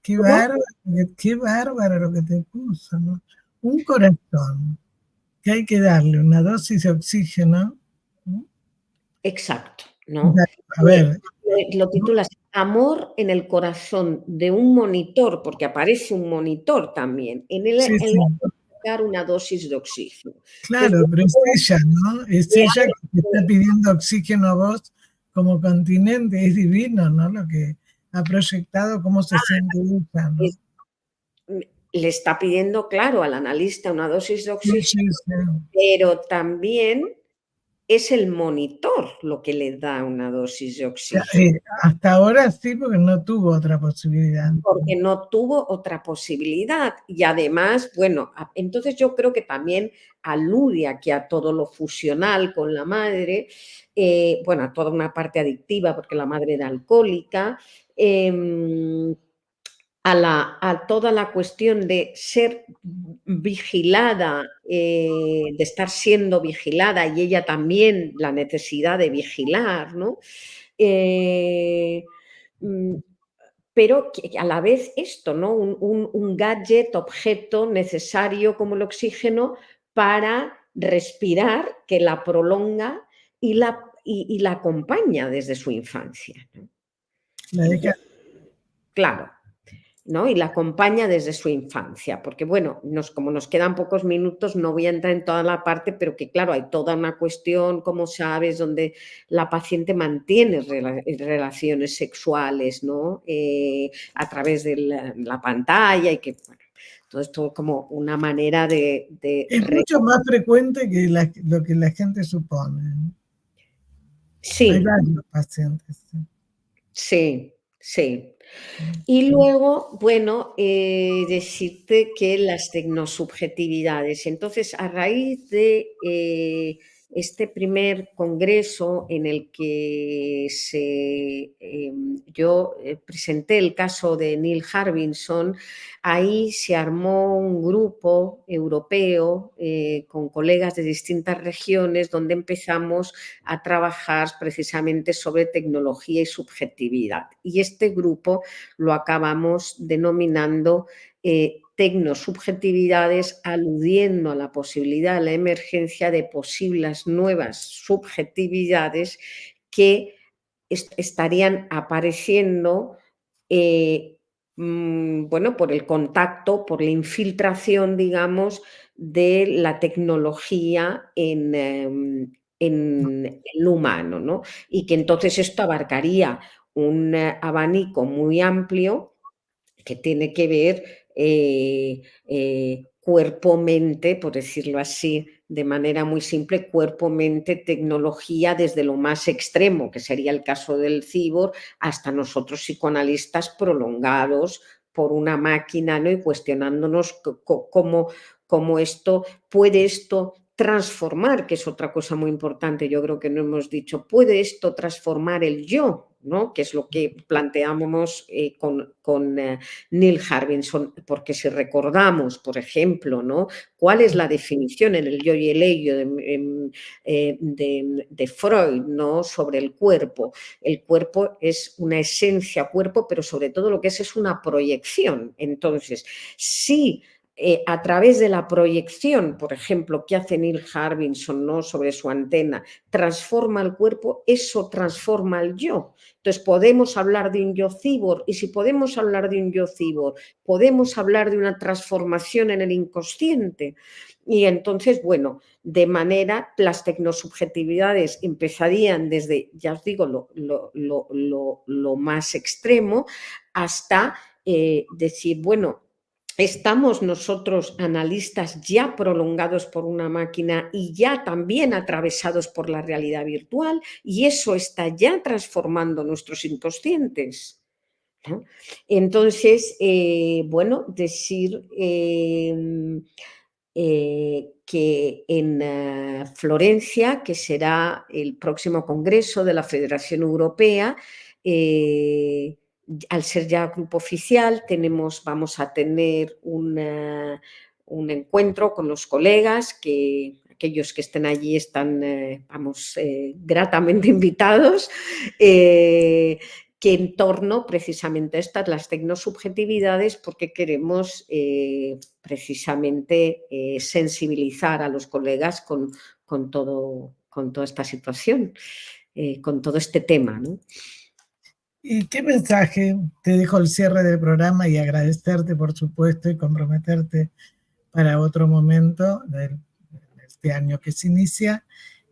Qué bárbaro lo que te puso, ¿no? Un corazón que hay que darle una dosis de oxígeno, ¿no? Exacto, ¿no? A ver, Lo titulas Amor en el corazón de un monitor, porque aparece un monitor también, en sí, el sí, que sacar una dosis de oxígeno. Entonces, claro, pero es ella, ¿no? Es de ella que te está algo pidiendo oxígeno a vos como continente, es divino, ¿no? Lo que ha proyectado, cómo se siente ella, ¿no? es- le está pidiendo, claro, al analista una dosis de Sí, sí, oxígeno, sí. pero también es el monitor lo que le da una dosis de Ya, oxígeno, hasta ahora sí, porque no tuvo otra posibilidad. porque no tuvo otra posibilidad. Y además, bueno, entonces yo creo que también alude aquí a todo lo fusional con la madre, bueno, a toda una parte adictiva, porque la madre era alcohólica, a toda la cuestión de ser vigilada, de estar siendo vigilada y ella también la necesidad de vigilar, ¿no? Eh, mm, pero que a la vez esto, ¿no? Un gadget, objeto necesario como el oxígeno para respirar, que la prolonga y la acompaña desde su infancia, ¿no? La deja, Entonces, claro, ¿no? Y la acompaña desde su infancia, porque bueno, como nos quedan pocos minutos, no voy a entrar en toda la parte, pero que claro, hay toda una cuestión, como sabes, donde la paciente mantiene relaciones sexuales, ¿no? A través de la pantalla y que, bueno, todo esto como una manera es mucho más frecuente que lo que la gente supone, ¿no? Hay Sí, varios pacientes. Sí. sí, sí. Y luego, bueno, decirte que las tecnosubjetividades. Entonces, a raíz de este primer congreso en el que yo presenté el caso de Neil Harbinson, ahí se armó un grupo europeo con colegas de distintas regiones donde empezamos a trabajar precisamente sobre tecnología y subjetividad. Y este grupo lo acabamos denominando tecnosubjetividades, aludiendo a la posibilidad, a la emergencia de posibles nuevas subjetividades que estarían apareciendo bueno, por el contacto, por la infiltración, digamos, de la tecnología en el humano, ¿no? Y que entonces esto abarcaría un abanico muy amplio que tiene que ver cuerpo-mente, por decirlo así, de manera muy simple, cuerpo-mente, tecnología, desde lo más extremo, que sería el caso del cibor, hasta nosotros psicoanalistas prolongados por una máquina, ¿no? Y cuestionándonos cómo puede esto transformar, que es otra cosa muy importante, yo creo que no hemos dicho, puede esto transformar el yo, ¿no? Que es lo que planteábamos con Neil Harbinson, porque si recordamos, por ejemplo, ¿no? ¿Cuál es la definición en el yo y el ello de Freud, ¿no? Sobre el cuerpo? El cuerpo es una esencia cuerpo, pero sobre todo lo que es una proyección. Entonces, si a través de la proyección, por ejemplo, que hace Neil Harbinson, ¿no?, sobre su antena, transforma el cuerpo, eso transforma el yo. Entonces podemos hablar de un yo cíborg, y si podemos hablar de un yo cíborg, podemos hablar de una transformación en el inconsciente. Y entonces, bueno, de manera, las tecnosubjetividades empezarían desde, ya os digo, lo más extremo, hasta decir, bueno, estamos nosotros, analistas, ya prolongados por una máquina y ya también atravesados por la realidad virtual, y eso está ya transformando nuestros inconscientes, ¿no? Entonces, bueno, decir que en Florencia, que será el próximo congreso de la Federación Europea, al ser ya grupo oficial, vamos a tener un encuentro con los colegas, que aquellos que estén allí están, gratamente invitados, que en torno precisamente a estas, las tecnosubjetividades, porque queremos precisamente sensibilizar a los colegas con toda esta situación, con todo este tema, ¿no? ¿Y qué mensaje te dejo el cierre del programa, y agradecerte, por supuesto, y comprometerte para otro momento de este año que se inicia?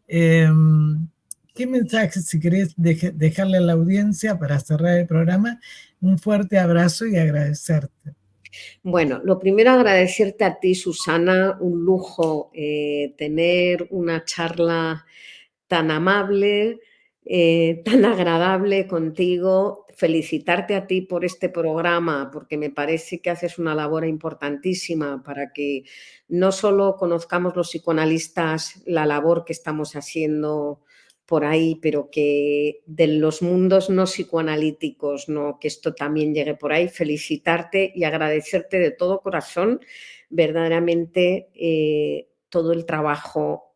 ¿Qué mensaje, si querés dejarle a la audiencia para cerrar el programa? Un fuerte abrazo y agradecerte. Bueno, lo primero, agradecerte a ti, Susana, un lujo tener una charla tan amable, tan agradable contigo. Felicitarte a ti por este programa, porque me parece que haces una labor importantísima para que no solo conozcamos los psicoanalistas la labor que estamos haciendo por ahí, pero que de los mundos no psicoanalíticos, ¿no?, que esto también llegue por ahí. Felicitarte y agradecerte de todo corazón verdaderamente todo el trabajo,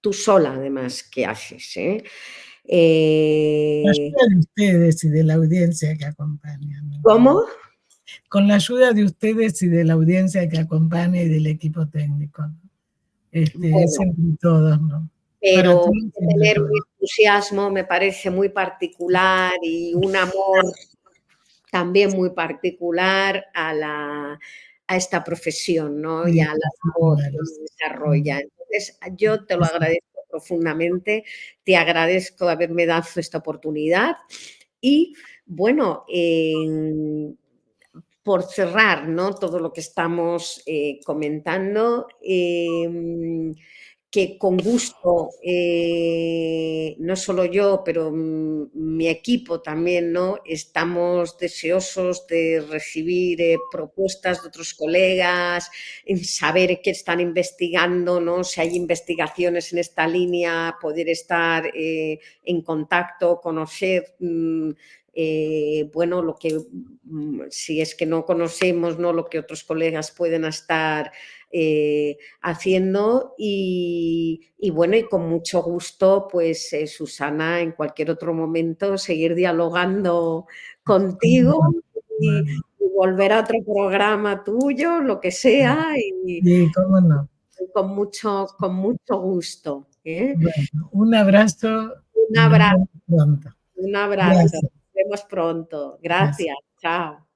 tú sola además, que haces, Con la ayuda de ustedes y de la audiencia que acompaña, ¿no? ¿Cómo? Con la ayuda de ustedes y de la audiencia que acompaña y del equipo técnico, ¿no? Bueno, es entre todos, ¿no? Pero Para tener un entusiasmo me parece muy particular, y un amor también muy particular a esta profesión, ¿no?, y a la labor que se desarrolla. Entonces, yo te lo agradezco profundamente, te agradezco haberme dado esta oportunidad. Y bueno, por cerrar, ¿no?, todo lo que estamos comentando, que con gusto, no solo yo, pero mi equipo también, ¿no?, estamos deseosos de recibir propuestas de otros colegas, en saber qué están investigando, ¿no?, si hay investigaciones en esta línea, poder estar en contacto, conocer bueno, lo que, si es que no conocemos, ¿no?, lo que otros colegas pueden estar haciendo. Y bueno, y con mucho gusto, pues Susana, en cualquier otro momento seguir dialogando contigo y volver a otro programa tuyo, lo que sea, y sí, cómo no. con mucho gusto. Bueno, un abrazo. Un abrazo. Pronto. Un abrazo. Gracias. Nos vemos pronto. Gracias. Chao.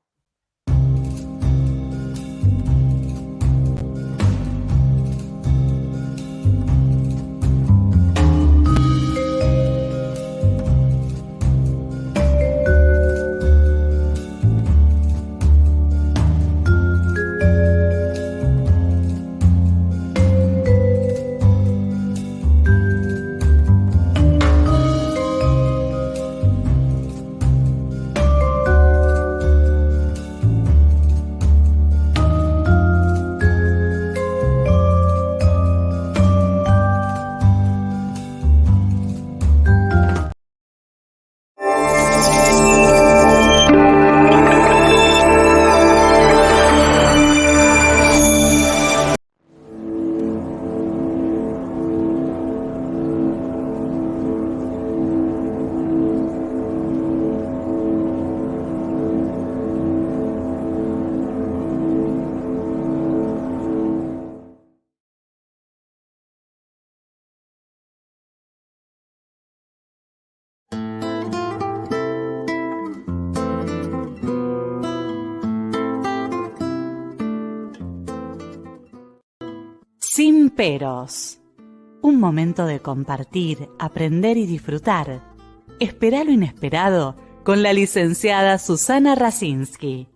peros. Un momento de compartir, aprender y disfrutar. Espera lo inesperado con la licenciada Susana Rasinski.